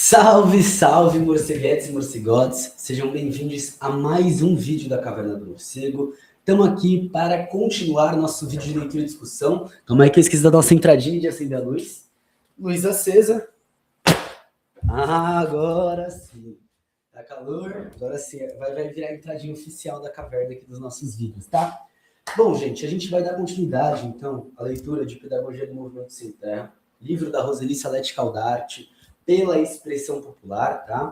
Salve, salve, morceguetes e morcegotes! Sejam bem-vindos a mais um vídeo da Caverna do Morcego. Estamos aqui para continuar nosso vídeo de leitura e discussão. Calma aí que eu esqueci da nossa entradinha de acender a luz. Luz acesa. Agora sim. Tá calor? Agora sim. Vai virar a entradinha oficial da caverna aqui dos nossos vídeos, tá? Bom, gente, a gente vai dar continuidade, então, à leitura de Pedagogia do Movimento Sem Terra, livro da Roseli Salete Caldarte, pela expressão popular, tá?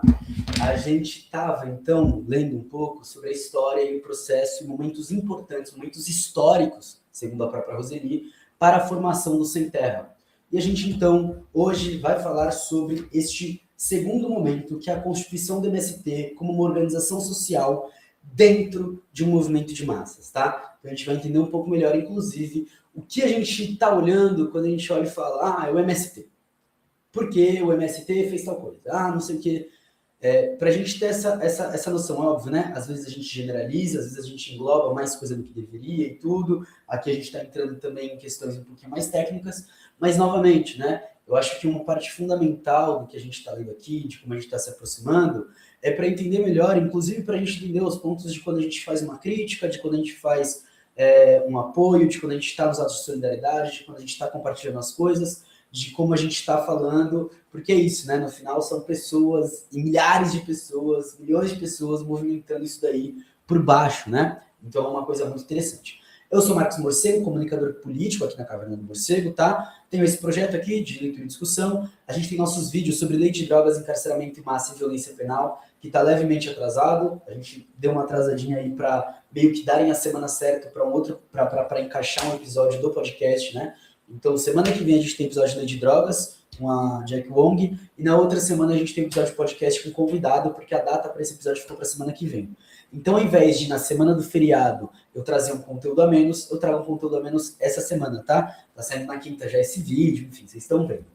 A gente estava, então, lendo um pouco sobre a história e o processo, momentos importantes, momentos históricos, segundo a própria Roseli, para a formação do Sem Terra. E a gente, então, hoje vai falar sobre este segundo momento, que é a constituição do MST como uma organização social dentro de um movimento de massas, tá? Então a gente vai entender um pouco melhor, inclusive, o que a gente está olhando quando a gente olha e fala, é o MST. Por que o MST fez tal coisa? Não sei o quê. Para a gente ter essa noção, óbvio, né? Às vezes a gente generaliza, às vezes a gente engloba mais coisa do que deveria e tudo. Aqui a gente está entrando também em questões um pouquinho mais técnicas, mas, novamente, né? Eu acho que uma parte fundamental do que a gente está lendo aqui, de como a gente está se aproximando, é para entender melhor, inclusive para a gente entender os pontos de quando a gente faz uma crítica, de quando a gente faz um apoio, de quando a gente está nos atos de solidariedade, de quando a gente está compartilhando as coisas, de como a gente está falando, porque é isso, né? No final são pessoas, e milhares de pessoas, milhões de pessoas movimentando isso daí por baixo, né? Então é uma coisa muito interessante. Eu sou Marcos Morcego, comunicador político aqui na Caverna do Morcego, tá? Tenho esse projeto aqui de leitura e discussão. A gente tem nossos vídeos sobre lei de drogas, encarceramento em massa e violência penal, que está levemente atrasado. A gente deu uma atrasadinha aí para meio que darem a semana certa para para encaixar um episódio do podcast, né? Então, semana que vem a gente tem episódio de Lei de Drogas, com a Jack Wong, e na outra semana a gente tem episódio de podcast com convidado, porque a data para esse episódio ficou para semana que vem. Então, ao invés de, na semana do feriado, eu trazer um conteúdo a menos, eu trago um conteúdo a menos essa semana, tá? Tá saindo na quinta já esse vídeo, enfim, vocês estão vendo.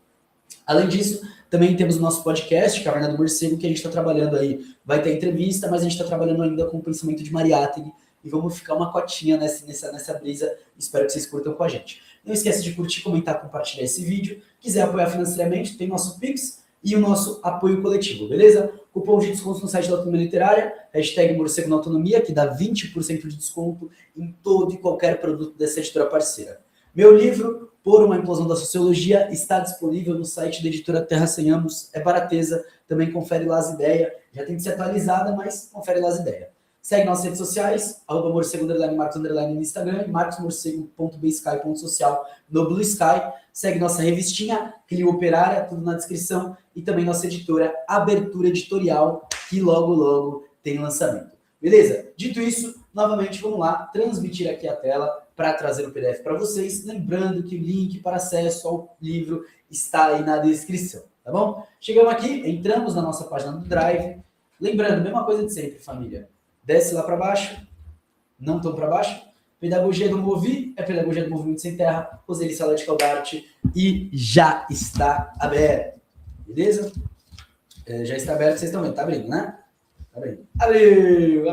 Além disso, também temos o nosso podcast, Caverna do Morcego, que a gente está trabalhando aí. Vai ter entrevista, mas a gente está trabalhando ainda com o pensamento de Mariátegui, e vamos ficar uma cotinha nessa brisa. Espero que vocês curtam com a gente. Não esqueça de curtir, comentar, compartilhar esse vídeo. Quiser apoiar financeiramente, tem nosso Pix e o nosso apoio coletivo, beleza? Cupom de desconto no site da Autonomia Literária, hashtag Morcego na Autonomia, que dá 20% de desconto em todo e qualquer produto dessa editora parceira. Meu livro, Por uma Implosão da Sociologia, está disponível no site da editora Terra Sem Amos, é barateza, também confere lá as ideias, já tem que ser atualizada, mas confere lá as ideias. Segue nossas redes sociais, @morcego_, Marcos_ no Instagram, e marcosmorcego.bsky.social no Blue Sky. Segue nossa revistinha, Clio Operária, tudo na descrição, e também nossa editora Abertura Editorial, que logo, logo tem lançamento. Beleza? Dito isso, novamente, vamos lá, transmitir aqui a tela para trazer o PDF para vocês, lembrando que o link para acesso ao livro está aí na descrição, tá bom? Chegamos aqui, entramos na nossa página do Drive, lembrando, mesma coisa de sempre, família. Desce lá para baixo, não tão para baixo. Pedagogia do Movi é Pedagogia do Movimento Sem Terra, Roseli Salete Caldarte, e já está aberto. Beleza? Já está aberto, vocês estão vendo, tá abrindo, né? Tá abrindo. Abriu.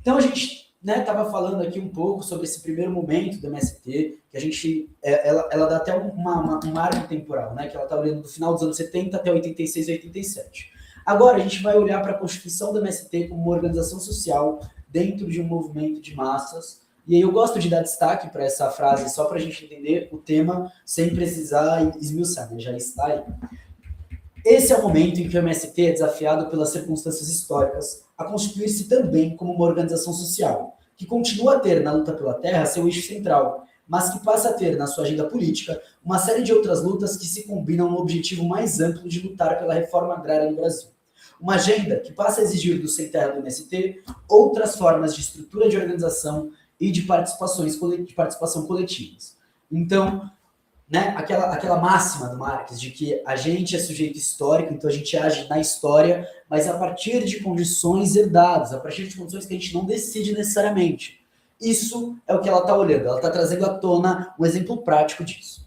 Então a gente estava falando aqui um pouco sobre esse primeiro momento do MST, que a gente, ela dá até um marco temporal, né? Que ela está olhando do final dos anos 70 até 86 e 87. Agora a gente vai olhar para a constituição do MST como uma organização social dentro de um movimento de massas. E aí eu gosto de dar destaque para essa frase, só para a gente entender o tema, sem precisar esmiuçar, né? Já está aí. Esse é o momento em que o MST é desafiado pelas circunstâncias históricas a constituir-se também como uma organização social, que continua a ter na luta pela terra seu eixo central, mas que passa a ter na sua agenda política uma série de outras lutas que se combinam no objetivo mais amplo de lutar pela reforma agrária no Brasil. Uma agenda que passa a exigir do Sem Terra do MST outras formas de estrutura de organização e de participação coletivas. Então, né, aquela máxima do Marx de que a gente é sujeito histórico, então a gente age na história, mas a partir de condições herdadas, a partir de condições que a gente não decide necessariamente. Isso é o que ela está olhando, ela está trazendo à tona um exemplo prático disso.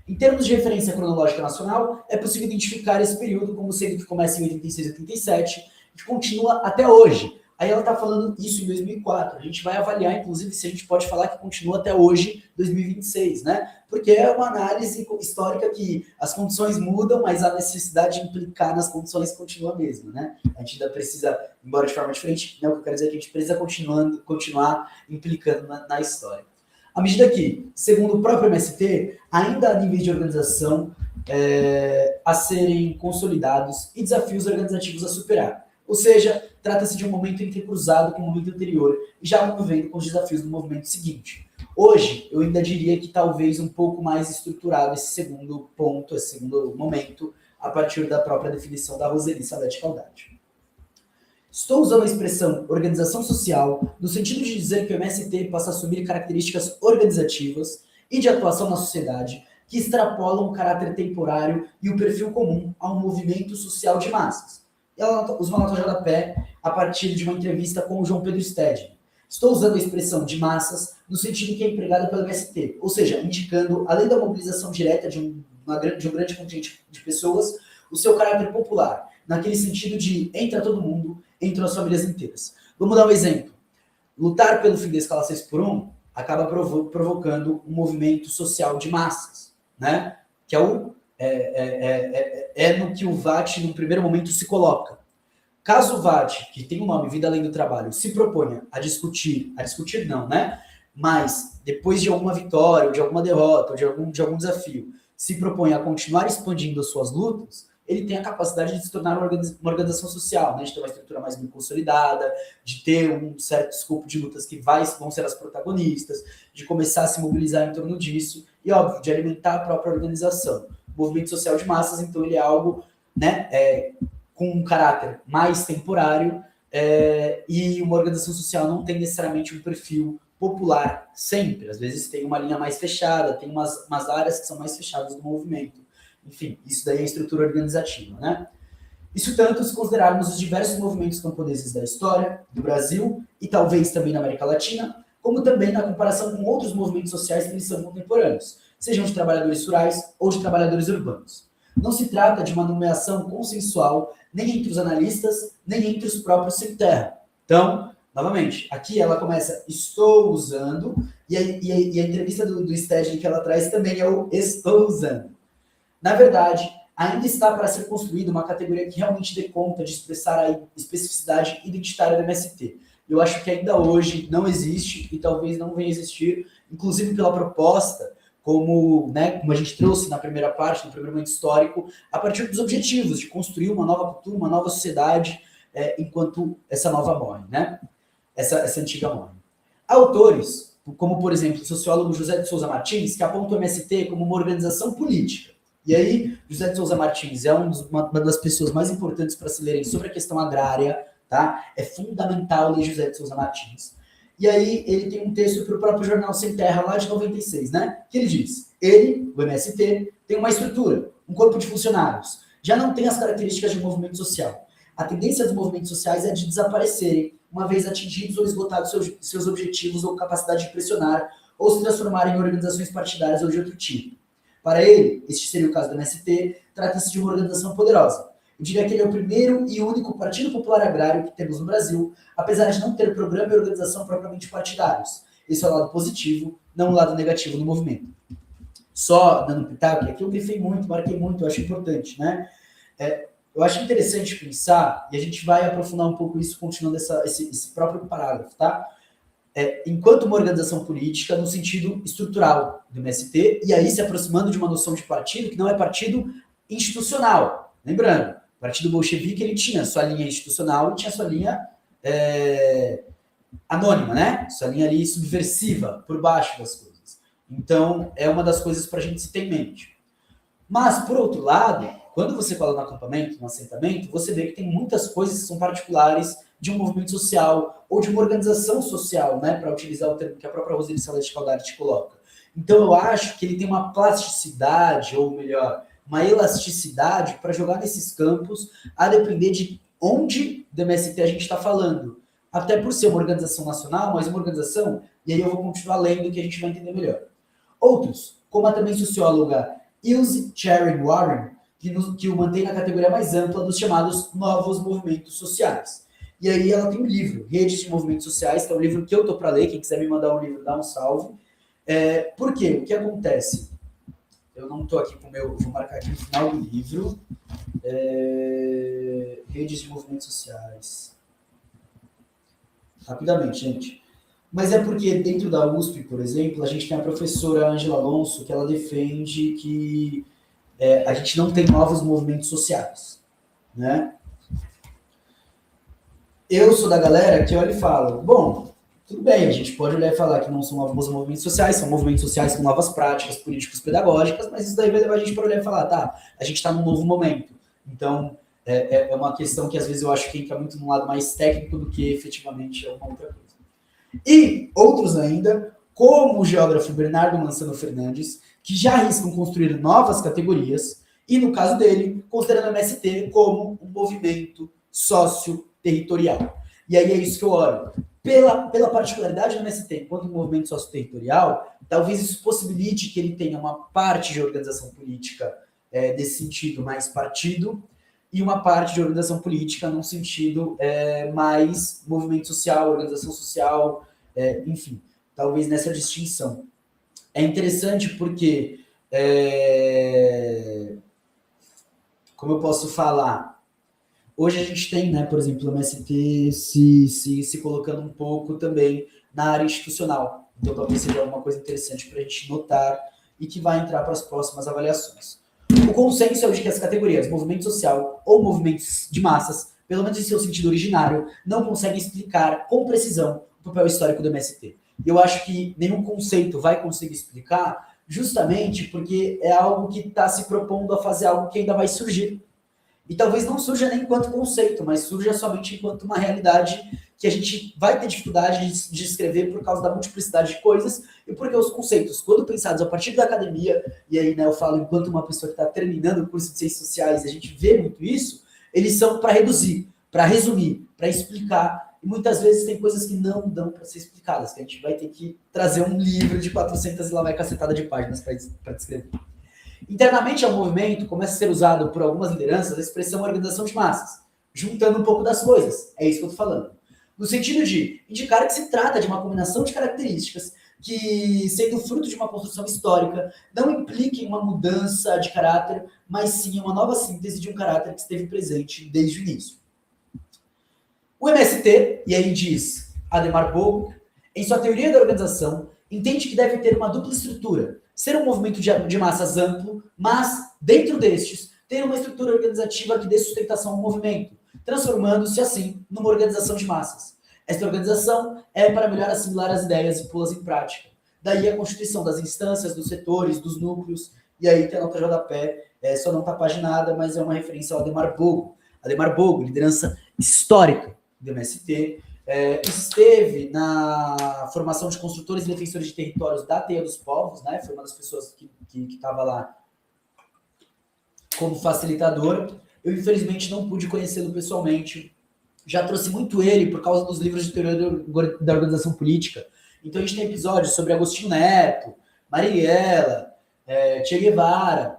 Em termos de referência cronológica nacional, é possível identificar esse período como sendo que começa em 86 e 87 e que continua até hoje. Aí ela está falando isso em 2004. A gente vai avaliar, inclusive, se a gente pode falar que continua até hoje, 2026, né? porque é uma análise histórica que as condições mudam, mas a necessidade de implicar nas condições continua a mesma, né? A gente ainda precisa, embora de forma diferente, né, o que eu quero dizer é que a gente precisa continuar implicando na história. À medida que, segundo o próprio MST, ainda há níveis de organização a serem consolidados e desafios organizativos a superar. Ou seja, trata-se de um momento entrecruzado com o momento anterior e já movendo com os desafios do movimento seguinte. Hoje, eu ainda diria que talvez um pouco mais estruturado esse segundo ponto, esse segundo momento, a partir da própria definição da Roseli Salete Caldati. Estou usando a expressão organização social no sentido de dizer que o MST passa a assumir características organizativas e de atuação na sociedade que extrapolam o caráter temporário e o perfil comum a um movimento social de massas. Ela usa uma nota de rodapé a partir de uma entrevista com o João Pedro Stedley. Estou usando a expressão de massas no sentido que é empregada pelo MST, ou seja, indicando, além da mobilização direta de um grande contingente de pessoas, o seu caráter popular, naquele sentido de entra todo mundo, entram as famílias inteiras. Vamos dar um exemplo. Lutar pelo fim da escala 6 por 1 acaba provocando um movimento social de massas, né? Que é no que o VAT, no primeiro momento, se coloca. Caso o VAT, que tem o nome Vida Além do Trabalho, se proponha a discutir não, né? Mas depois de alguma vitória, ou de alguma derrota, ou de algum desafio, se propõe a continuar expandindo as suas lutas, ele tem a capacidade de se tornar uma organização social, né? De ter uma estrutura mais bem consolidada, de ter um certo escopo de lutas que vão ser as protagonistas, de começar a se mobilizar em torno disso, e, óbvio, de alimentar a própria organização. O movimento social de massas, então, ele é algo, né, com um caráter mais temporário, e uma organização social não tem necessariamente um perfil popular sempre. Às vezes tem uma linha mais fechada, tem umas áreas que são mais fechadas do movimento. Enfim, isso daí é a estrutura organizativa, né? Isso tanto se considerarmos os diversos movimentos camponeses da história, do Brasil e talvez também na América Latina, como também na comparação com outros movimentos sociais que lhes são contemporâneos, sejam de trabalhadores rurais ou de trabalhadores urbanos. Não se trata de uma nomeação consensual nem entre os analistas, nem entre os próprios sem terra. Então, novamente, aqui ela começa estou usando, e a entrevista do Stedley que ela traz também é o estou usando. Na verdade, ainda está para ser construída uma categoria que realmente dê conta de expressar a especificidade identitária do MST. Eu acho que ainda hoje não existe e talvez não venha a existir, inclusive pela proposta, como a gente trouxe na primeira parte, no primeiro momento histórico, a partir dos objetivos de construir uma nova cultura, uma nova sociedade, enquanto essa nova morre, né? Essa antiga morre. Há autores, como por exemplo o sociólogo José de Souza Martins, que aponta o MST como uma organização política. E aí, José de Souza Martins é uma das pessoas mais importantes para se lerem sobre a questão agrária, tá? É fundamental ler José de Souza Martins. E aí, ele tem um texto para o próprio jornal Sem Terra, lá de 96, né? Que ele diz, o MST, tem uma estrutura, um corpo de funcionários, já não tem as características de um movimento social. A tendência dos movimentos sociais é de desaparecerem, uma vez atingidos ou esgotados seus objetivos ou capacidade de pressionar, ou se transformarem em organizações partidárias ou de outro tipo. Para ele, este seria o caso do MST, trata-se de uma organização poderosa. Eu diria que ele é o primeiro e único partido popular agrário que temos no Brasil, apesar de não ter programa e organização propriamente partidários. Esse é o lado positivo, não o lado negativo do movimento. Só dando um pitaco, que aqui eu grifei muito, marquei muito, eu acho importante, né? Eu acho interessante pensar, e a gente vai aprofundar um pouco isso continuando esse próprio parágrafo, tá? Enquanto uma organização política no sentido estrutural do MST, e aí se aproximando de uma noção de partido que não é partido institucional. Lembrando, o partido bolchevique ele tinha sua linha institucional e tinha sua linha anônima, né? Sua linha ali subversiva, por baixo das coisas. Então, é uma das coisas para a gente se ter em mente. Mas, por outro lado, quando você fala no acampamento, no assentamento, você vê que tem muitas coisas que são particulares de um movimento social ou de uma organização social, né, para utilizar o termo que a própria Roseli Salete Caldati coloca. Então, eu acho que ele tem uma plasticidade, ou melhor, uma elasticidade para jogar nesses campos, a depender de onde do MST a gente está falando. Até por ser uma organização nacional, mas uma organização, e aí eu vou continuar lendo que a gente vai entender melhor. Outros, como a também socióloga Ilse Cherry Warren, que o mantém na categoria mais ampla dos chamados novos movimentos sociais. E aí ela tem um livro, Redes de Movimentos Sociais, que é um livro que eu estou para ler, quem quiser me mandar um livro, dá um salve. Por quê? O que acontece? eu não estou aqui com o meu, vou marcar aqui no final do livro, redes de movimentos sociais. Rapidamente, gente. Mas é porque dentro da USP, por exemplo, a gente tem a professora Ângela Alonso, que ela defende que a gente não tem novos movimentos sociais, né? Eu sou da galera que olha e fala, bom, tudo bem, a gente pode olhar e falar que não são novos movimentos sociais, são movimentos sociais com novas práticas políticas pedagógicas, mas isso daí vai levar a gente para olhar e falar, tá, a gente está num novo momento. Então, é uma questão que às vezes eu acho que entra muito num lado mais técnico do que efetivamente é uma outra coisa. E outros ainda, como o geógrafo Bernardo Mansano Fernandes, que já arriscam construir novas categorias, e no caso dele, considerando o MST como um movimento socio-territorial. E aí é isso que eu olho. Pela particularidade do MST enquanto um movimento socio-territorial, talvez isso possibilite que ele tenha uma parte de organização política desse sentido mais partido, e uma parte de organização política num sentido mais movimento social, organização social, enfim, talvez nessa distinção. É interessante porque, como eu posso falar, hoje a gente tem, né, por exemplo, o MST se colocando um pouco também na área institucional. Então talvez seja alguma coisa interessante para a gente notar e que vai entrar para as próximas avaliações. O consenso é o de que as categorias movimento social ou movimentos de massas, pelo menos em seu sentido originário, não conseguem explicar com precisão o papel histórico do MST. E eu acho que nenhum conceito vai conseguir explicar, justamente porque é algo que está se propondo a fazer algo que ainda vai surgir. E talvez não surja nem enquanto conceito, mas surja somente enquanto uma realidade que a gente vai ter dificuldade de escrever por causa da multiplicidade de coisas e porque os conceitos, quando pensados a partir da academia, e aí eu falo enquanto uma pessoa que está terminando o curso de Ciências Sociais, a gente vê muito isso, eles são para reduzir, para resumir, para explicar, e muitas vezes tem coisas que não dão para ser explicadas, que a gente vai ter que trazer um livro de 400 e lá vai cacetada de páginas para descrever. Internamente ao movimento, começa a ser usado por algumas lideranças a expressão organização de massas, juntando um pouco das coisas. É isso que eu estou falando. No sentido de indicar que se trata de uma combinação de características que, sendo fruto de uma construção histórica, não impliquem uma mudança de caráter, mas sim uma nova síntese de um caráter que esteve presente desde o início. O MST, e aí diz Ademar Bogo, em sua teoria da organização, entende que deve ter uma dupla estrutura, ser um movimento de massas amplo, mas, dentro destes, ter uma estrutura organizativa que dê sustentação ao movimento, transformando-se, assim, numa organização de massas. Esta organização é para melhor assimilar as ideias e pô-las em prática. Daí a constituição das instâncias, dos setores, dos núcleos, e aí tem a nota de rodapé, só não está paginada, mas é uma referência ao Ademar Bogo. Ademar Bogo, liderança histórica do MST, esteve na formação de construtores e defensores de territórios da Teia dos Povos, né? Foi uma das pessoas que estava lá como facilitador. Eu, infelizmente, não pude conhecê-lo pessoalmente. Já trouxe muito ele por causa dos livros de teoria da organização política. Então, a gente tem episódios sobre Agostinho Neto, Marighella, Che Guevara,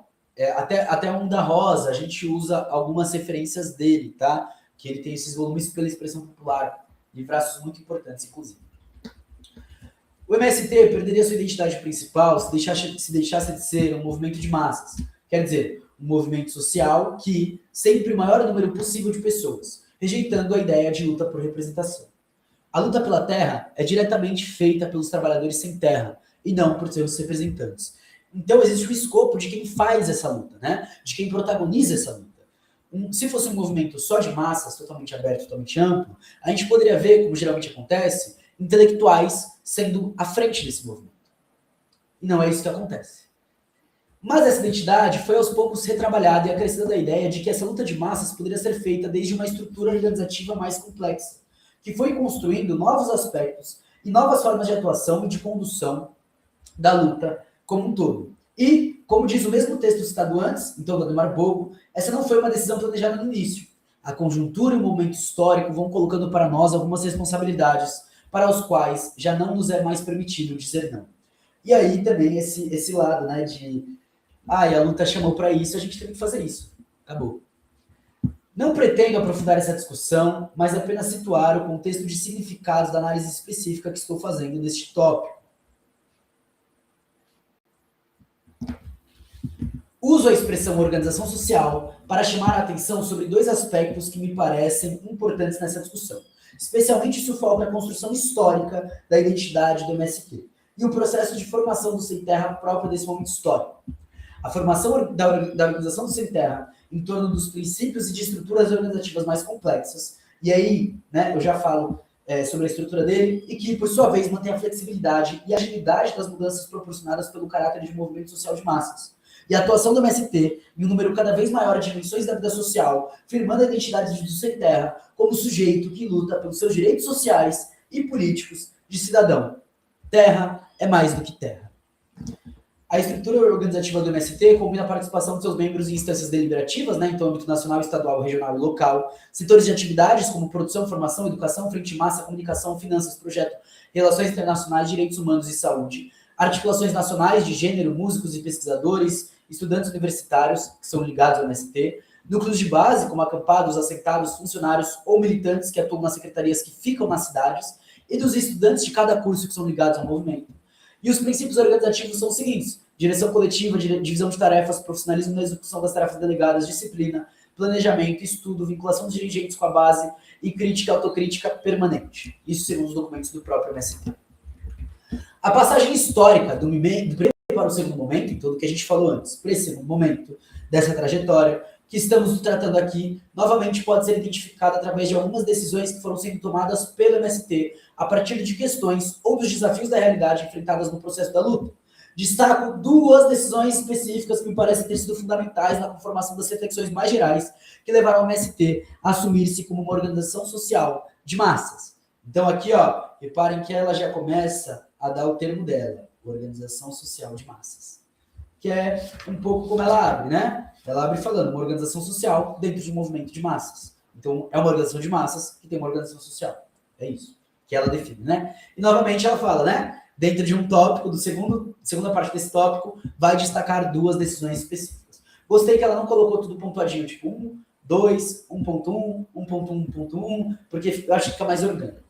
até um da Rosa. A gente usa algumas referências dele, tá? Que ele tem esses volumes pela expressão popular, livraços muito importantes, inclusive. O MST perderia sua identidade principal se deixasse de ser um movimento de massas. Quer dizer, um movimento social que sempre o maior número possível de pessoas, rejeitando a ideia de luta por representação. A luta pela terra é diretamente feita pelos trabalhadores sem terra, e não por seus representantes. Então existe o escopo de quem faz essa luta, né? De quem protagoniza essa luta. Se fosse um movimento só de massas, totalmente aberto, totalmente amplo, a gente poderia ver, como geralmente acontece, intelectuais sendo à frente desse movimento. E não é isso que acontece. Mas essa identidade foi aos poucos retrabalhada e acrescentada a ideia de que essa luta de massas poderia ser feita desde uma estrutura organizativa mais complexa, que foi construindo novos aspectos e novas formas de atuação e de condução da luta como um todo. E, como diz o mesmo texto citado antes, então do Ademar Bogo, essa não foi uma decisão planejada no início. A conjuntura e o momento histórico vão colocando para nós algumas responsabilidades para os quais já não nos é mais permitido dizer não. E aí também esse lado, né, de a luta chamou para isso, a gente tem que fazer isso. Acabou. Não pretendo aprofundar essa discussão, mas apenas situar o contexto de significados da análise específica que estou fazendo neste tópico. Uso a expressão organização social para chamar a atenção sobre dois aspectos que me parecem importantes nessa discussão. Especialmente isso foca a construção histórica da identidade do MST e o processo de formação do Sem Terra próprio desse momento histórico. A formação da organização do Sem Terra em torno dos princípios e de estruturas organizativas mais complexas, e aí eu já falo sobre a estrutura dele, e que, por sua vez, mantém a flexibilidade e agilidade das mudanças proporcionadas pelo caráter de movimento social de massas. E a atuação do MST em um número cada vez maior de dimensões da vida social, firmando a identidade do Sem Terra como sujeito que luta pelos seus direitos sociais e políticos de cidadão. Terra é mais do que terra. A estrutura organizativa do MST combina a participação de seus membros em instâncias deliberativas, então âmbito nacional, estadual, regional e local, setores de atividades como produção, formação, educação, frente massa, comunicação, finanças, projeto, relações internacionais, direitos humanos e saúde, articulações nacionais de gênero, músicos e pesquisadores, estudantes universitários, que são ligados ao MST, núcleos de base, como acampados, assentados, funcionários ou militantes que atuam nas secretarias que ficam nas cidades, e dos estudantes de cada curso que são ligados ao movimento. E os princípios organizativos são os seguintes: direção coletiva, divisão de tarefas, profissionalismo na execução das tarefas delegadas, disciplina, planejamento, estudo, vinculação dos dirigentes com a base e crítica e autocrítica permanente. Isso segundo os documentos do próprio MST. A passagem histórica do primeiro para o segundo momento, então do que a gente falou antes, para esse segundo momento dessa trajetória que estamos tratando aqui, novamente pode ser identificada através de algumas decisões que foram sendo tomadas pelo MST a partir de questões ou dos desafios da realidade enfrentadas no processo da luta. Destaco duas decisões específicas que me parecem ter sido fundamentais na conformação das reflexões mais gerais que levaram o MST a assumir-se como uma organização social de massas. Então aqui, reparem que ela já começa a dar o termo dela, organização social de massas. Que é um pouco como ela abre, né? Ela abre falando uma organização social dentro de um movimento de massas. Então, é uma organização de massas que tem uma organização social. É isso que ela define, né? E, novamente, ela fala, né? Dentro de um tópico, segunda parte desse tópico, vai destacar duas decisões específicas. Gostei que ela não colocou tudo pontuadinho, tipo 1, 2, 1.1, 1.1, porque eu acho que fica mais orgânico.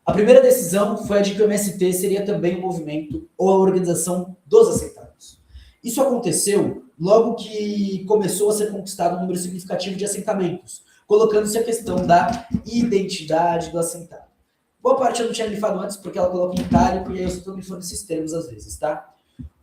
A primeira decisão foi a de que o MST seria também um movimento ou a organização dos assentados. Isso aconteceu logo que começou a ser conquistado um número significativo de assentamentos, colocando-se a questão da identidade do assentado. Boa parte eu não tinha grifado antes, porque ela coloca em itálico, e aí eu só estou grifando esses termos às vezes, tá?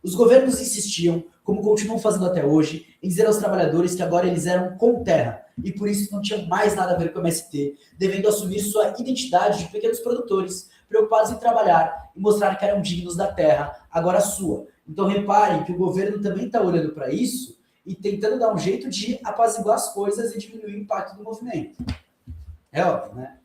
Os governos insistiam, como continuam fazendo até hoje, em dizer aos trabalhadores que agora eles eram com terra, e por isso não tinham mais nada a ver com o MST, devendo assumir sua identidade de pequenos produtores, preocupados em trabalhar e mostrar que eram dignos da terra, agora sua. Então reparem que o governo também está olhando para isso e tentando dar um jeito de apaziguar as coisas e diminuir o impacto do movimento. É óbvio, né?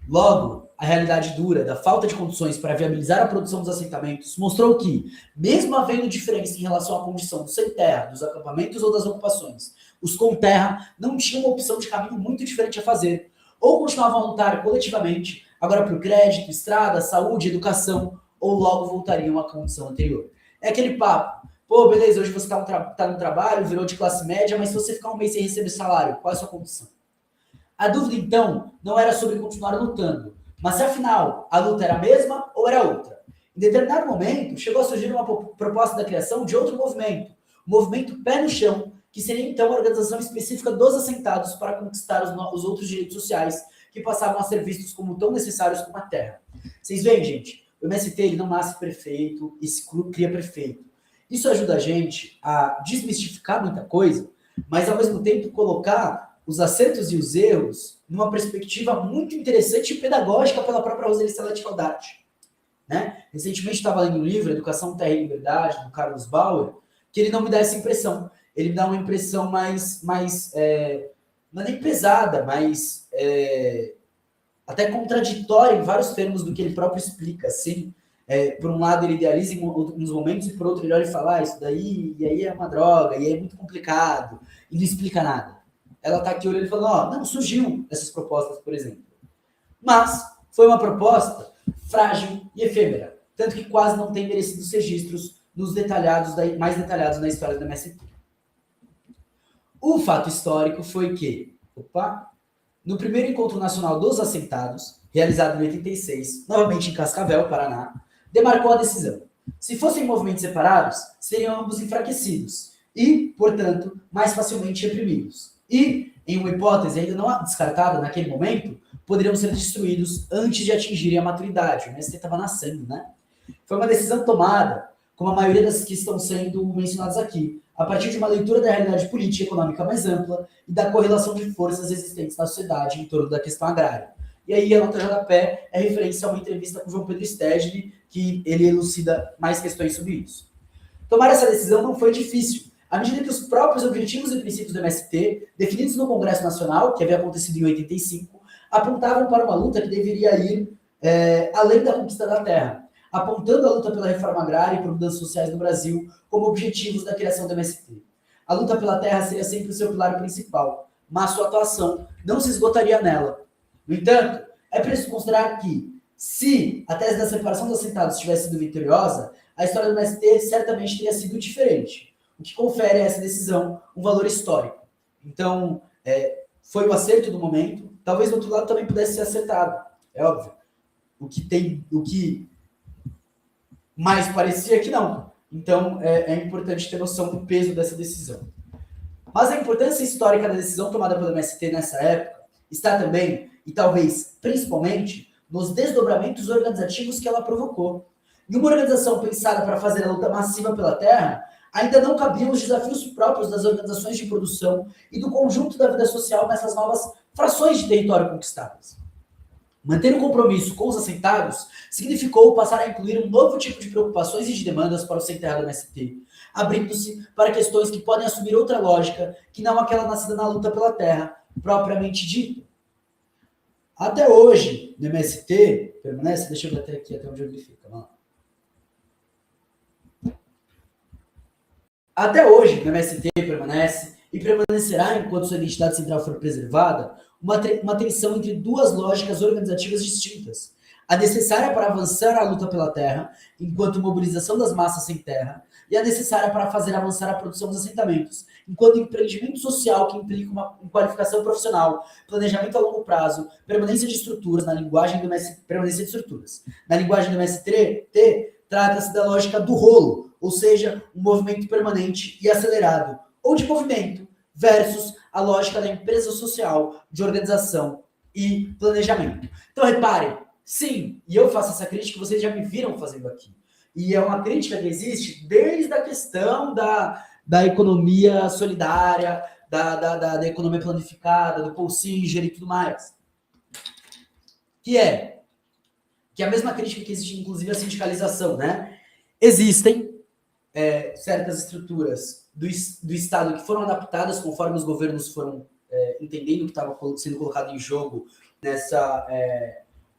Logo, a realidade dura da falta de condições para viabilizar a produção dos assentamentos mostrou que, mesmo havendo diferença em relação à condição do sem terra, dos acampamentos ou das ocupações, os com terra não tinham uma opção de caminho muito diferente a fazer, ou continuavam a lutar coletivamente, agora por crédito, estrada, saúde, educação, ou logo voltariam à condição anterior. É aquele papo, pô, beleza, hoje você tá no trabalho, virou de classe média, mas se você ficar um mês sem receber salário, qual é a sua condição? A dúvida, então, não era sobre continuar lutando, mas se afinal a luta era a mesma ou era outra. Em determinado momento, chegou a surgir uma proposta da criação de outro movimento, o movimento Pé no Chão, que seria então a organização específica dos assentados para conquistar os outros direitos sociais que passavam a ser vistos como tão necessários como a terra. Vocês veem, gente, o MST ele não nasce perfeito e se cria perfeito. Isso ajuda a gente a desmistificar muita coisa, mas ao mesmo tempo colocar os acertos e os erros numa perspectiva muito interessante e pedagógica pela própria Roseli Salete Faldati. Né? Recentemente estava lendo um livro, Educação, Terra e Liberdade, do Carlos Bauer, que ele não me dá essa impressão. Ele me dá uma impressão mais não é nem pesada, mas até contraditória em vários termos do que ele próprio explica. Assim. Por um lado, ele idealiza em alguns momentos, e por outro, ele olha e fala, isso daí, e aí é uma droga, e aí é muito complicado, e não explica nada. Ela está aqui olhando e falando, não, surgiu essas propostas, por exemplo. Mas foi uma proposta frágil e efêmera, tanto que quase não tem merecidos registros nos mais detalhados na história da MST. O fato histórico foi que, no primeiro Encontro Nacional dos Assentados, realizado em 86, novamente em Cascavel, Paraná, demarcou a decisão. Se fossem movimentos separados, seriam ambos enfraquecidos, e, portanto, mais facilmente reprimidos. E, em uma hipótese ainda não descartada naquele momento, poderiam ser destruídos antes de atingirem a maturidade. O MST estava nascendo, né? Foi uma decisão tomada, como a maioria das que estão sendo mencionadas aqui, a partir de uma leitura da realidade política e econômica mais ampla e da correlação de forças existentes na sociedade em torno da questão agrária. E aí a nota de rodapé é referência a uma entrevista com João Pedro Stedley, que ele elucida mais questões sobre isso. Tomar essa decisão não foi difícil, à medida que os próprios objetivos e princípios do MST, definidos no Congresso Nacional, que havia acontecido em 85, apontavam para uma luta que deveria ir além da conquista da terra, apontando a luta pela reforma agrária e por mudanças sociais no Brasil como objetivos da criação do MST. A luta pela terra seria sempre o seu pilar principal, mas sua atuação não se esgotaria nela. No entanto, é preciso considerar que, se a tese da separação dos assentados tivesse sido vitoriosa, a história do MST certamente teria sido diferente, o que confere a essa decisão um valor histórico. Então, foi o acerto do momento, talvez do outro lado também pudesse ser acertado, é óbvio. O que mais parecia que não. Então, é importante ter noção do peso dessa decisão. Mas a importância histórica da decisão tomada pelo MST nessa época está também, e talvez principalmente, nos desdobramentos organizativos que ela provocou. Em uma organização pensada para fazer a luta massiva pela terra, ainda não cabiam os desafios próprios das organizações de produção e do conjunto da vida social nessas novas frações de território conquistadas. Manter o compromisso com os assentados significou passar a incluir um novo tipo de preocupações e de demandas para o sem terra do MST, abrindo-se para questões que podem assumir outra lógica que não aquela nascida na luta pela terra, propriamente dita. Até hoje, no MST, permanece, deixa eu ver até onde ele fica, vamos lá. Até hoje, no MST permanece e permanecerá, enquanto sua identidade central for preservada, uma tensão entre duas lógicas organizativas distintas. A necessária para avançar a luta pela terra, enquanto mobilização das massas sem terra, e a necessária para fazer avançar a produção dos assentamentos, enquanto empreendimento social que implica uma qualificação profissional, planejamento a longo prazo, permanência de estruturas, na linguagem do MST, permanência de estruturas. Na linguagem do MST, trata-se da lógica do rolo, ou seja, um movimento permanente e acelerado, ou de movimento, versus a lógica da empresa social, de organização e planejamento. Então, reparem, sim, e eu faço essa crítica, vocês já me viram fazendo aqui. E é uma crítica que existe desde a questão da economia solidária, da economia planificada, do Paul Singer e tudo mais. Que é a mesma crítica que existe, inclusive, a sindicalização, né? Existem certas estruturas do Estado que foram adaptadas conforme os governos foram entendendo o que estava sendo colocado em jogo nessa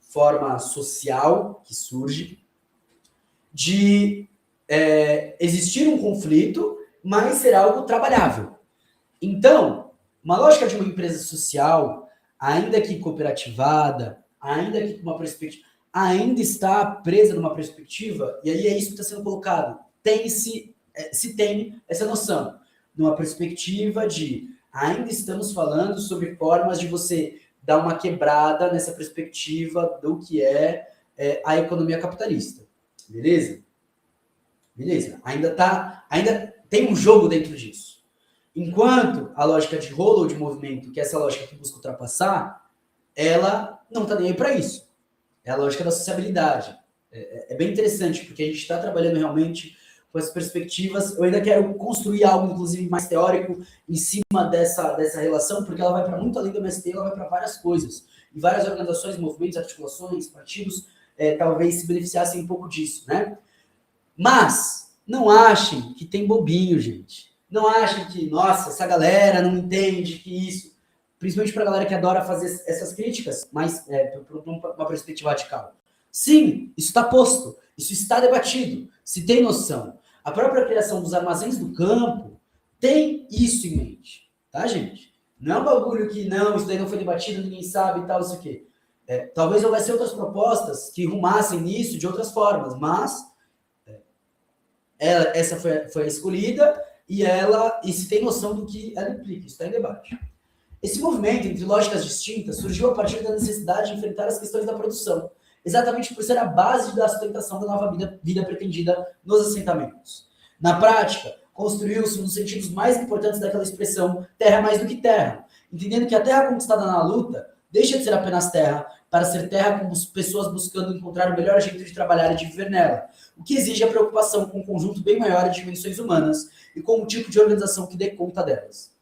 forma social que surge, de existir um conflito, mas ser algo trabalhável. Então, uma lógica de uma empresa social, ainda que cooperativada, ainda que com uma perspectiva, ainda está presa numa perspectiva, e aí é isso que está sendo colocado. Se tem essa noção, numa perspectiva de ainda estamos falando sobre formas de você dar uma quebrada nessa perspectiva do que é a economia capitalista. Beleza? Beleza. Ainda tem um jogo dentro disso. Enquanto a lógica de rolo ou de movimento, que é essa lógica que busca ultrapassar, ela não está nem aí para isso. É a lógica da sociabilidade. É bem interessante, porque a gente está trabalhando realmente com as perspectivas. Eu ainda quero construir algo, inclusive, mais teórico em cima dessa relação, porque ela vai para muito além do MST, ela vai para várias coisas. E várias organizações, movimentos, articulações, partidos, talvez se beneficiassem um pouco disso, né? Mas não achem que tem bobinho, gente. Não achem que, nossa, essa galera não entende que isso... Principalmente para a galera que adora fazer essas críticas, mas por uma perspectiva radical. Sim, isso está posto, isso está debatido, se tem noção. A própria criação dos armazéns do campo tem isso em mente, tá, gente? Não é um bagulho que, não, isso daí não foi debatido, ninguém sabe e tal, isso aqui. Talvez houvesse outras propostas que rumassem nisso de outras formas, mas essa foi a escolhida e se tem noção do que ela implica, isso está em debate. Esse movimento entre lógicas distintas surgiu a partir da necessidade de enfrentar as questões da produção, exatamente por ser a base da sustentação da nova vida pretendida nos assentamentos. Na prática, construiu-se nos sentidos mais importantes daquela expressão terra mais do que terra, entendendo que a terra conquistada na luta deixa de ser apenas terra para ser terra com pessoas buscando encontrar o melhor jeito de trabalhar e de viver nela, o que exige a preocupação com um conjunto bem maior de dimensões humanas e com um tipo de organização que dê conta delas.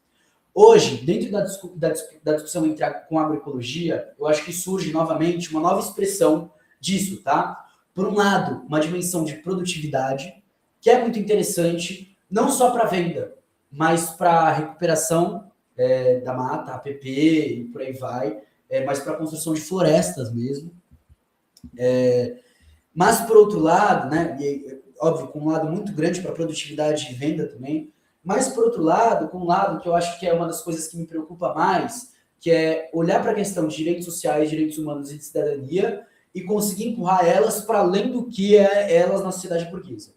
Hoje, dentro da discussão com a agroecologia, eu acho que surge novamente uma nova expressão disso, tá? Por um lado, uma dimensão de produtividade, que é muito interessante, não só para venda, mas para a recuperação da mata, APP e por aí vai, mas para a construção de florestas mesmo. Mas, por outro lado, né, e, óbvio, com um lado muito grande para produtividade e venda também, mas, por outro lado, com um lado que eu acho que é uma das coisas que me preocupa mais, que é olhar para a questão de direitos sociais, direitos humanos e de cidadania e conseguir empurrar elas para além do que é elas na sociedade burguesa.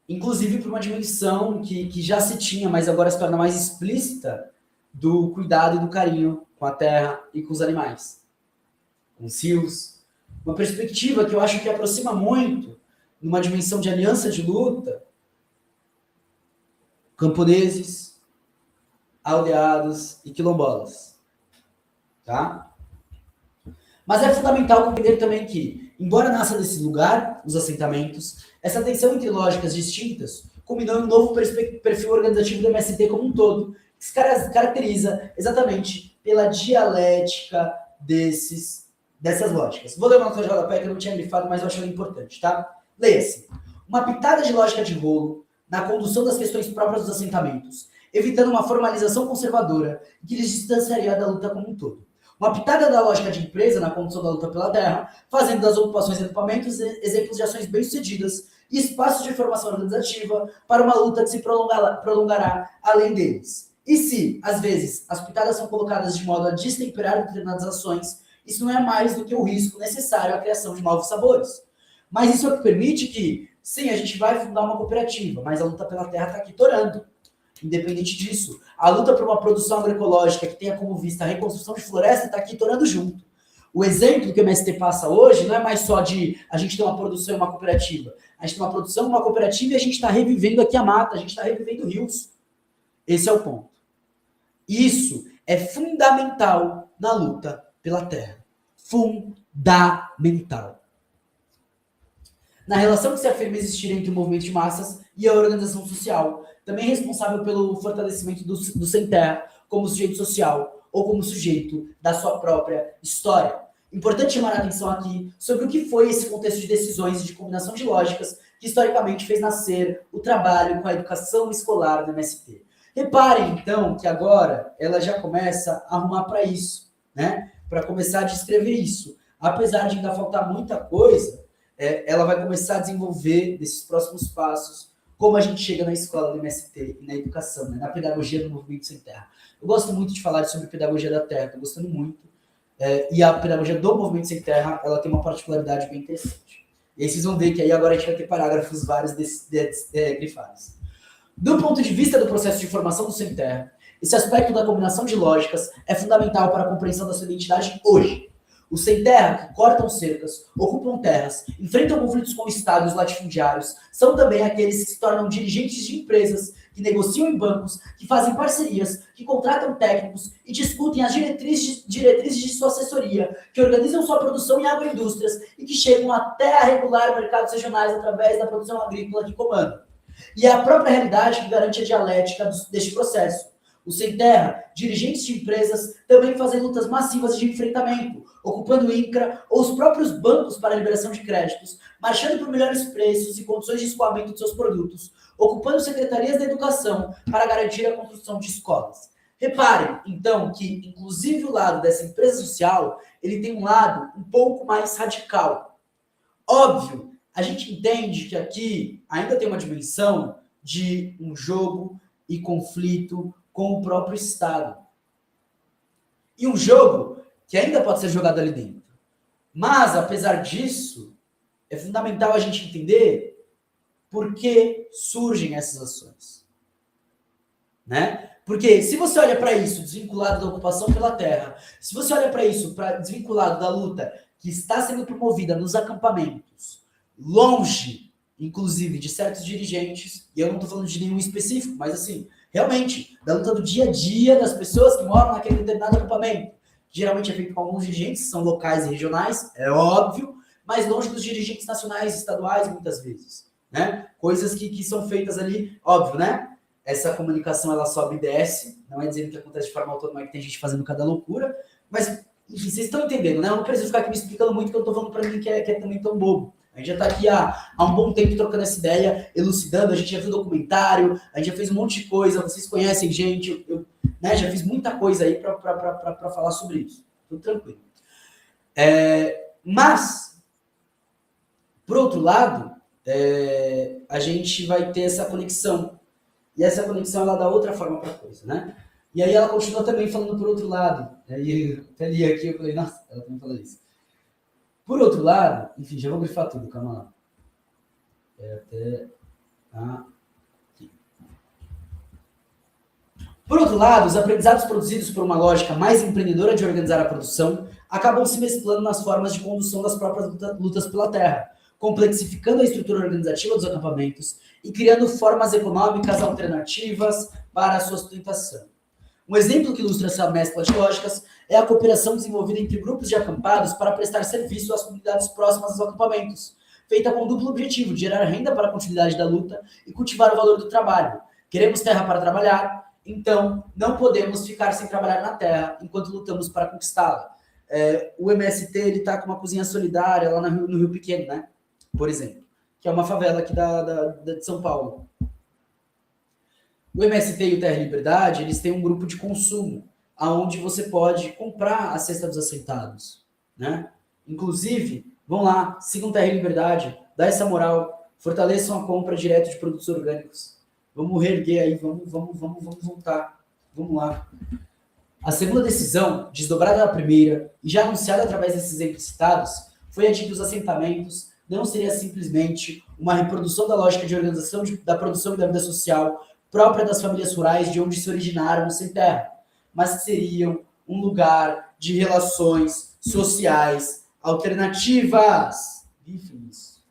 Inclusive por uma dimensão que já se tinha, mas agora se torna mais explícita, do cuidado e do carinho com a terra e com os animais. Com os rios. Uma perspectiva que eu acho que aproxima muito, numa dimensão de aliança de luta, camponeses, aldeados e quilombolas. Tá? Mas é fundamental compreender também que, embora nasça desse lugar, os assentamentos, essa tensão entre lógicas distintas culminou em um novo perfil organizativo do MST como um todo, que se caracteriza exatamente pela dialética dessas lógicas. Vou ler uma nota de rodapé que eu não tinha grifado, mas eu acho ela importante, tá? Leia-se. Uma pitada de lógica de rolo na condução das questões próprias dos assentamentos, evitando uma formalização conservadora que lhes distanciaria da luta como um todo. Uma pitada da lógica de empresa na condução da luta pela terra, fazendo das ocupações e equipamentos exemplos de ações bem-sucedidas e espaços de formação organizativa para uma luta que se prolongará além deles. E se, às vezes, as pitadas são colocadas de modo a destemperar determinadas ações, isso não é mais do que o risco necessário à criação de novos sabores. Mas isso é o que permite que, sim, a gente vai fundar uma cooperativa, mas a luta pela terra está aqui torando. Independente disso, a luta por uma produção agroecológica que tenha como vista a reconstrução de floresta está aqui tornando junto. O exemplo que o MST passa hoje não é mais só de a gente ter uma produção e uma cooperativa. A gente tem uma produção, uma cooperativa e a gente está revivendo aqui a mata, a gente está revivendo rios. Esse é o ponto. Isso é fundamental na luta pela terra. Fundamental. Na relação que se afirma existir entre o movimento de massas e a organização social, também responsável pelo fortalecimento do sem terra como sujeito social ou como sujeito da sua própria história. Importante chamar a atenção aqui sobre o que foi esse contexto de decisões e de combinação de lógicas que historicamente fez nascer o trabalho com a educação escolar do MST. Reparem, então, que agora ela já começa a arrumar para isso, né? Para começar a descrever isso. Apesar de ainda faltar muita coisa, ela vai começar a desenvolver nesses próximos passos como a gente chega na escola do MST e na educação, né? Na pedagogia do movimento sem terra. Eu gosto muito de falar sobre pedagogia da terra, estou gostando muito. E a pedagogia do movimento sem terra, ela tem uma particularidade bem interessante. E aí vocês vão ver que aí agora a gente vai ter parágrafos vários grifados. Do ponto de vista do processo de formação do sem terra, esse aspecto da combinação de lógicas é fundamental para a compreensão da sua identidade hoje. Os sem terra, que cortam cercas, ocupam terras, enfrentam conflitos com o Estado e os latifundiários, são também aqueles que se tornam dirigentes de empresas, que negociam em bancos, que fazem parcerias, que contratam técnicos e discutem as diretrizes de sua assessoria, que organizam sua produção em agroindústrias e que chegam até a regular mercados regionais através da produção agrícola que comandam. E é a própria realidade que garante a dialética deste processo. Os sem terra, dirigentes de empresas, também fazem lutas massivas de enfrentamento, ocupando o INCRA ou os próprios bancos para a liberação de créditos, marchando por melhores preços e condições de escoamento de seus produtos, ocupando secretarias da educação para garantir a construção de escolas. Reparem, então, que inclusive o lado dessa empresa social, ele tem um lado um pouco mais radical. Óbvio, a gente entende que aqui ainda tem uma dimensão de um jogo e conflito com o próprio Estado. E um jogo que ainda pode ser jogado ali dentro. Mas, apesar disso, é fundamental a gente entender por que surgem essas ações. Né? Porque se você olha para isso desvinculado da ocupação pela terra, se você olha para isso desvinculado da luta que está sendo promovida nos acampamentos, longe inclusive de certos dirigentes, e eu não estou falando de nenhum específico, mas assim, realmente, da luta do dia a dia das pessoas que moram naquele determinado acampamento. Geralmente é feito com alguns dirigentes, que são locais e regionais, é óbvio, mas longe dos dirigentes nacionais e estaduais, muitas vezes. Né? Coisas que são feitas ali, óbvio, né? Essa comunicação, ela sobe e desce, não é dizendo que acontece de forma autônoma, que tem gente fazendo cada loucura, mas, enfim, vocês estão entendendo, né? Eu não preciso ficar aqui me explicando muito, que eu estou falando para mim que é também tão bobo. A gente já está aqui há um bom tempo trocando essa ideia, elucidando, a gente já viu documentário, a gente já fez um monte de coisa, vocês conhecem gente, eu né, já fiz muita coisa aí para falar sobre isso. Tudo tranquilo. Mas, por outro lado, a gente vai ter essa conexão. E essa conexão, ela dá outra forma para a coisa, né? E aí ela continua também falando por outro lado. Aí até li aqui, eu falei, nossa, ela também fala isso. Por outro lado, enfim, já vou grifar tudo, calma lá. Por outro lado, os aprendizados produzidos por uma lógica mais empreendedora de organizar a produção acabam se mesclando nas formas de condução das próprias lutas pela terra, complexificando a estrutura organizativa dos acampamentos e criando formas econômicas alternativas para a sua sustentação. Um exemplo que ilustra essa mescla de lógicas é a cooperação desenvolvida entre grupos de acampados para prestar serviço às comunidades próximas aos acampamentos, feita com o duplo objetivo de gerar renda para a continuidade da luta e cultivar o valor do trabalho. Queremos terra para trabalhar, então não podemos ficar sem trabalhar na terra enquanto lutamos para conquistá-la. O MST está com uma cozinha solidária lá no Rio Pequeno, né? Por exemplo, que é uma favela aqui de São Paulo. O MST e o Terra e Liberdade, eles têm um grupo de consumo, onde você pode comprar a cesta dos assentados, né? Inclusive, vão lá, sigam Terra e Liberdade, dá essa moral, fortaleçam a compra direto de produtos orgânicos. Vamos reerguer aí, vamos voltar. Vamos lá. A segunda decisão, desdobrada da primeira e já anunciada através desses exemplos citados, foi a de que os assentamentos não seria simplesmente uma reprodução da lógica de organização da produção e da vida social própria das famílias rurais de onde se originaram sem terra, mas que seriam um lugar de relações sociais alternativas. Enfim, isso.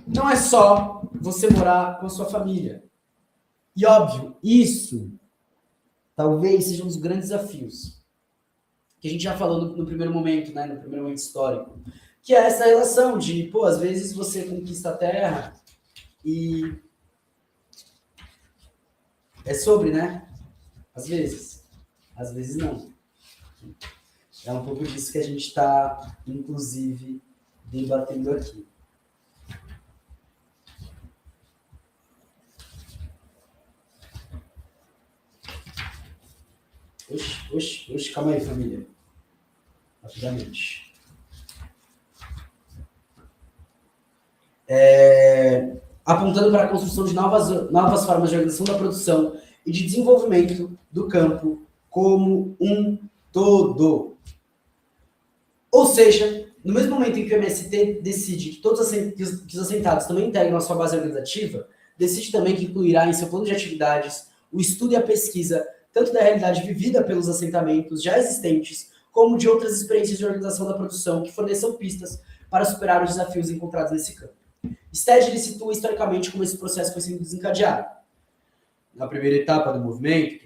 Não é só você morar com a sua família. E óbvio, isso talvez seja um dos grandes desafios que a gente já falou no primeiro momento, né, no primeiro momento histórico, que é essa relação de, às vezes você conquista a terra e é sobre, né? Às vezes não. É um pouco disso que a gente está, inclusive, debatendo aqui. Oxe, calma aí, família. Rapidamente. Apontando para a construção de novas formas de organização da produção e de desenvolvimento do campo como um todo. Ou seja, no mesmo momento em que o MST decide que os assentados também integram a sua base organizativa, decide também que incluirá em seu plano de atividades o estudo e a pesquisa tanto da realidade vivida pelos assentamentos já existentes, como de outras experiências de organização da produção que forneçam pistas para superar os desafios encontrados nesse campo. Stedley situa historicamente como esse processo foi sendo desencadeado. Na primeira etapa do movimento,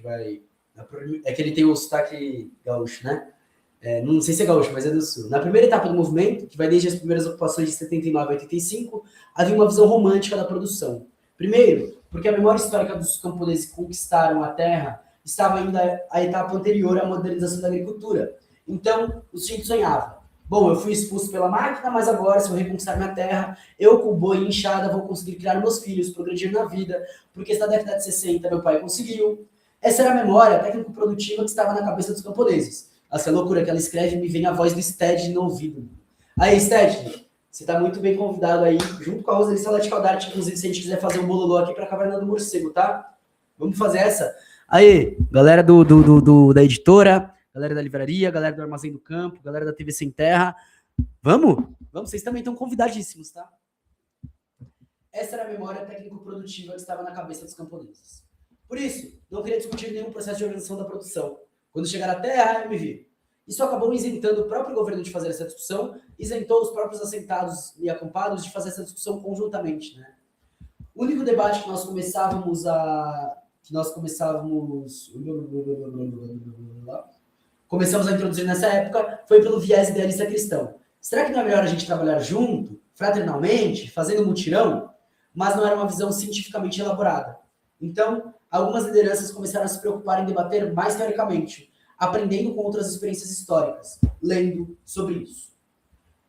é que ele tem o sotaque gaúcho, né? Não sei se é gaúcho, mas é do sul. Na primeira etapa do movimento, que vai desde as primeiras ocupações de 79 a 85, havia uma visão romântica da produção. Primeiro, porque a memória histórica dos camponeses que conquistaram a terra estava ainda a etapa anterior à modernização da agricultura. Então, o sujeito sonhava. Bom, eu fui expulso pela máquina, mas agora, se eu reconquistar minha terra, eu com boi e enxada vou conseguir criar meus filhos, progredir na vida, porque na década de 60 meu pai conseguiu. Essa era a memória técnico-produtiva que estava na cabeça dos camponeses. Essa loucura que ela escreve, me vem a voz do Stedley no ouvido. Aí, Stedley, você está muito bem convidado aí, junto com a Roseli Salete Caldarte, inclusive, se a gente quiser fazer um bololô aqui para a Caverna do Morcego, tá? Vamos fazer essa? Aí, galera da editora, galera da livraria, galera do Armazém do Campo, galera da TV Sem Terra. Vamos? Vocês também estão convidadíssimos, tá? Essa era a memória técnico-produtiva que estava na cabeça dos camponeses. Por isso, não queria discutir nenhum processo de organização da produção. Quando chegar à terra, eu me vi. Isso acabou isentando o próprio governo de fazer essa discussão, isentou os próprios assentados e acampados de fazer essa discussão conjuntamente, né? O único debate que nós começávamos a introduzir nessa época foi pelo viés idealista cristão. Será que não é melhor a gente trabalhar junto, fraternalmente, fazendo mutirão? Mas não era uma visão cientificamente elaborada. Então, algumas lideranças começaram a se preocupar em debater mais teoricamente, aprendendo com outras experiências históricas, lendo sobre isso.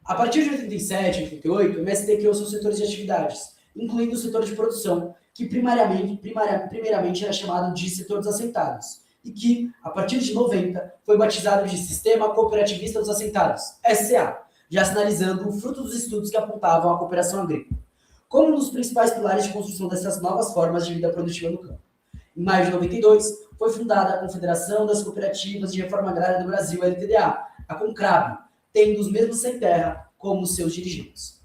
A partir de 87, 88, o MST criou seus setores de atividades, incluindo o setor de produção, que primeiramente era chamado de setor dos assentados, e que, a partir de 90, foi batizado de Sistema Cooperativista dos Assentados, SA, já sinalizando o fruto dos estudos que apontavam a cooperação agrícola, como um dos principais pilares de construção dessas novas formas de vida produtiva no campo. Em maio de 92, foi fundada a Confederação das Cooperativas de Reforma Agrária do Brasil, LTDA, a CONCRAB, tendo os mesmos sem terra como seus dirigentes.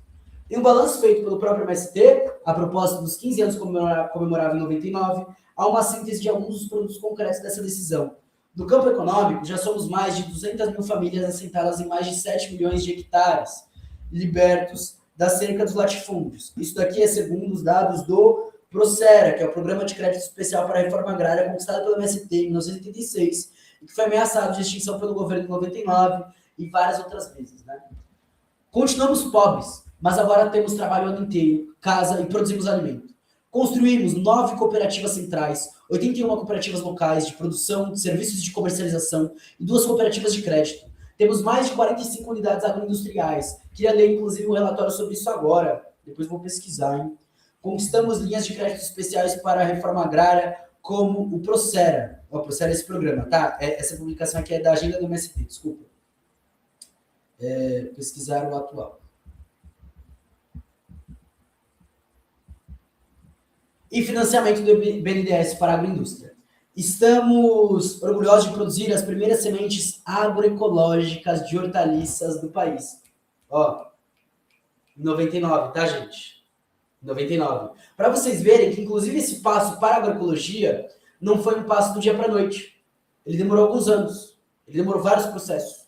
Em um balanço feito pelo próprio MST, a propósito dos 15 anos comemorável em 99, há uma síntese de alguns dos produtos concretos dessa decisão. No campo econômico, já somos mais de 200 mil famílias assentadas em mais de 7 milhões de hectares, libertos da cerca dos latifúndios. Isso daqui é segundo os dados do Procera, que é o Programa de Crédito Especial para a Reforma Agrária conquistado pelo MST em 1986, e que foi ameaçado de extinção pelo governo em 99 e várias outras vezes, né? Continuamos pobres, mas agora temos trabalho o ano inteiro, casa e produzimos alimento. Construímos 9 cooperativas centrais, 81 cooperativas locais de produção, de serviços de comercialização e 2 cooperativas de crédito. Temos mais de 45 unidades agroindustriais. Queria ler, inclusive, um relatório sobre isso agora. Depois vou pesquisar, hein? Conquistamos linhas de crédito especiais para a reforma agrária, como o Procera. O Procera é esse programa, tá? Essa publicação aqui é da agenda do MST, desculpa. Pesquisar o atual. E financiamento do BNDES para a agroindústria. Estamos orgulhosos de produzir as primeiras sementes agroecológicas de hortaliças do país. Ó, em 99, tá, gente? 99. Para vocês verem que, inclusive, esse passo para a agroecologia não foi um passo do dia para a noite. Ele demorou alguns anos. Ele demorou vários processos.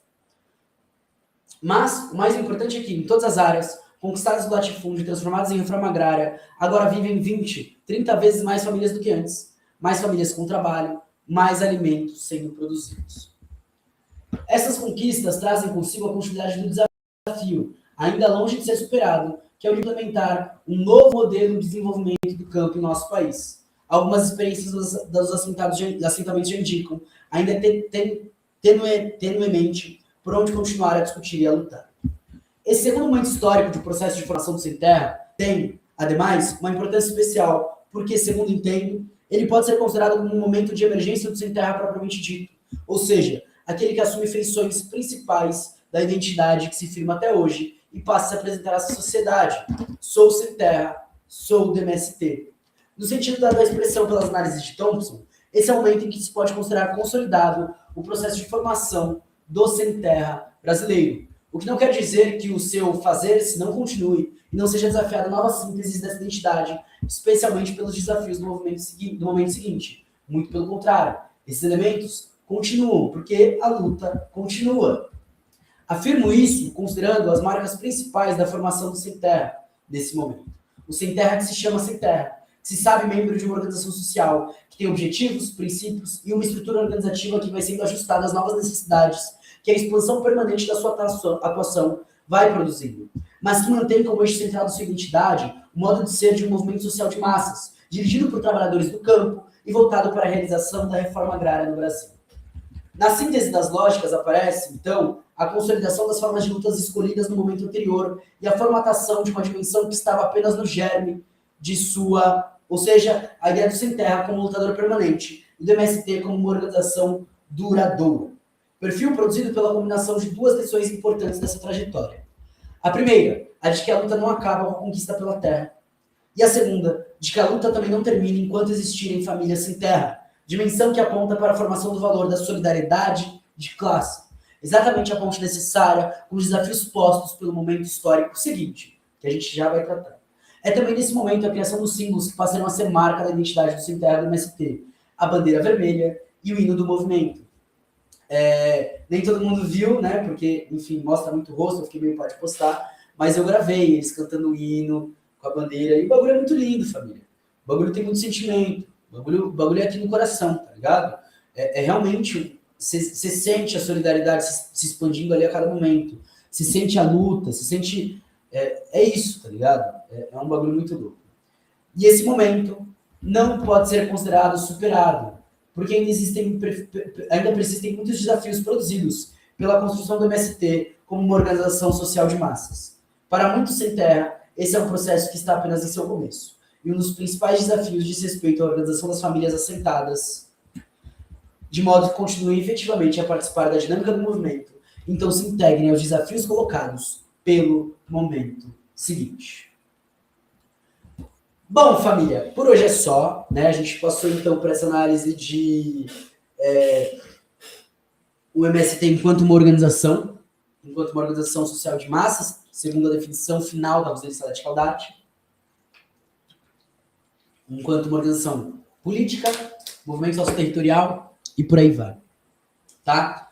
Mas, o mais importante é que, em todas as áreas, conquistadas do latifúndio, transformadas em reforma agrária, agora vivem 20, 30 vezes mais famílias do que antes. Mais famílias com trabalho, mais alimentos sendo produzidos. Essas conquistas trazem consigo a continuidade do desafio, ainda longe de ser superado, que é o de implementar um novo modelo de desenvolvimento do campo em nosso país. Algumas experiências dos assentamentos já indicam, ainda tenuemente, por onde continuar a discutir e a lutar. Esse segundo momento histórico de processo de formação do Sem Terra tem, ademais, uma importância especial, porque, segundo entendo, ele pode ser considerado como um momento de emergência do Sem Terra propriamente dito, ou seja, aquele que assume feições principais da identidade que se firma até hoje e passa a se apresentar à sociedade. Sou Sem Terra, sou do MST. No sentido da expressão pelas análises de Thompson, esse é o momento em que se pode considerar consolidado o processo de formação do Sem Terra brasileiro. O que não quer dizer que o seu fazer-se não continue e não seja desafiado a novas sínteses dessa identidade, especialmente pelos desafios do momento seguinte. Muito pelo contrário, esses elementos continuam, porque a luta continua. Afirmo isso considerando as marcas principais da formação do Sem Terra nesse momento. O Sem Terra que se chama Sem Terra, que se sabe membro de uma organização social, que tem objetivos, princípios e uma estrutura organizativa que vai sendo ajustada às novas necessidades, que a expansão permanente da sua atuação vai produzindo, mas que mantém como eixo central da sua identidade o modo de ser de um movimento social de massas, dirigido por trabalhadores do campo e voltado para a realização da reforma agrária no Brasil. Na síntese das lógicas aparece, então, a consolidação das formas de lutas escolhidas no momento anterior e a formatação de uma dimensão que estava apenas no germe de sua, ou seja, a ideia do Sem Terra como lutador permanente e do MST como uma organização duradoura. Perfil produzido pela combinação de duas lições importantes dessa trajetória. A primeira, a de que a luta não acaba com a conquista pela terra. E a segunda, de que a luta também não termina enquanto existirem famílias sem terra, dimensão que aponta para a formação do valor da solidariedade de classe. Exatamente a ponte necessária com os desafios postos pelo momento histórico seguinte, que a gente já vai tratar. É também nesse momento a criação dos símbolos que passarão a ser marca da identidade do Sem Terra do MST, a bandeira vermelha e o hino do movimento. Nem todo mundo viu, né? Porque, enfim, mostra muito o rosto, eu fiquei meio pode postar, mas eu gravei eles cantando o hino com a bandeira, e o bagulho é muito lindo, família. O bagulho tem muito sentimento, o bagulho é aqui no coração, tá ligado? Realmente, você sente a solidariedade se expandindo ali a cada momento, se sente a luta, se sente... É isso, tá ligado? É um bagulho muito louco. E esse momento não pode ser considerado superado, porque ainda persistem muitos desafios produzidos pela construção do MST como uma organização social de massas. Para muitos sem terra, esse é um processo que está apenas em seu começo. E um dos principais desafios diz respeito à organização das famílias assentadas, de modo que continuem efetivamente a participar da dinâmica do movimento, então se integrem aos desafios colocados pelo momento seguinte. Bom, família, por hoje é só, né? A gente passou então por essa análise de o MST enquanto uma organização social de massas, segundo a definição final da Roseli Salete Caldatti, enquanto uma organização política, movimento socio-territorial e por aí vai, tá?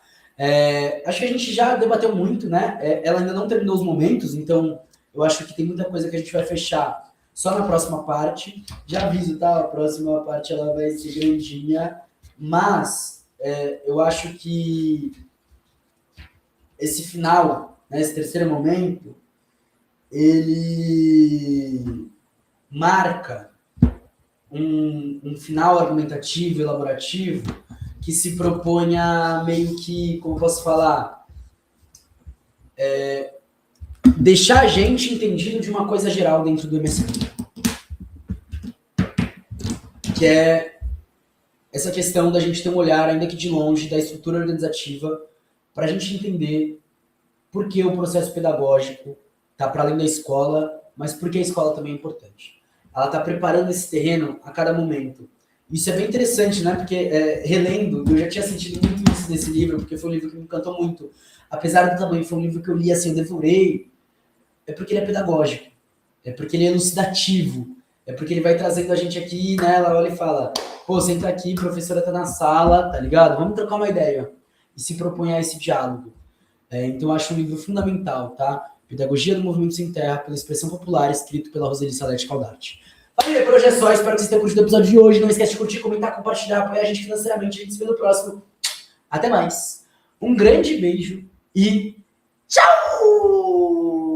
Acho que a gente já debateu muito, né? Ela ainda não terminou os momentos, então eu acho que tem muita coisa que a gente vai fechar só na próxima parte. Já aviso, tá? A próxima parte ela vai ser grandinha, mas eu acho que esse final, né, esse terceiro momento, ele marca um final argumentativo, elaborativo, que se propõe a meio que, como posso falar, deixar a gente entendido de uma coisa geral dentro do MST. Que é essa questão da gente ter um olhar, ainda que de longe, da estrutura organizativa, para a gente entender por que o processo pedagógico está para além da escola, mas por que a escola também é importante. Ela está preparando esse terreno a cada momento. Isso é bem interessante, né? Porque, relendo, eu já tinha sentido muito isso nesse livro, porque foi um livro que me encantou muito. Apesar do tamanho, foi um livro que eu li assim, eu devorei. É porque ele é pedagógico. É porque ele é elucidativo. É porque ele vai trazendo a gente aqui, né? Ela olha e fala, pô, senta aqui, professora tá na sala, tá ligado? Vamos trocar uma ideia. E se propõe a esse diálogo. Então, eu acho um livro fundamental, tá? Pedagogia do Movimento Sem Terra, pela expressão popular, escrito pela Roseli Salete Caldatti. Família, por hoje é só. Espero que vocês tenham curtido o episódio de hoje. Não esquece de curtir, comentar, compartilhar, apoiar a gente financeiramente. A gente se vê no próximo. Até mais. Um grande beijo e tchau!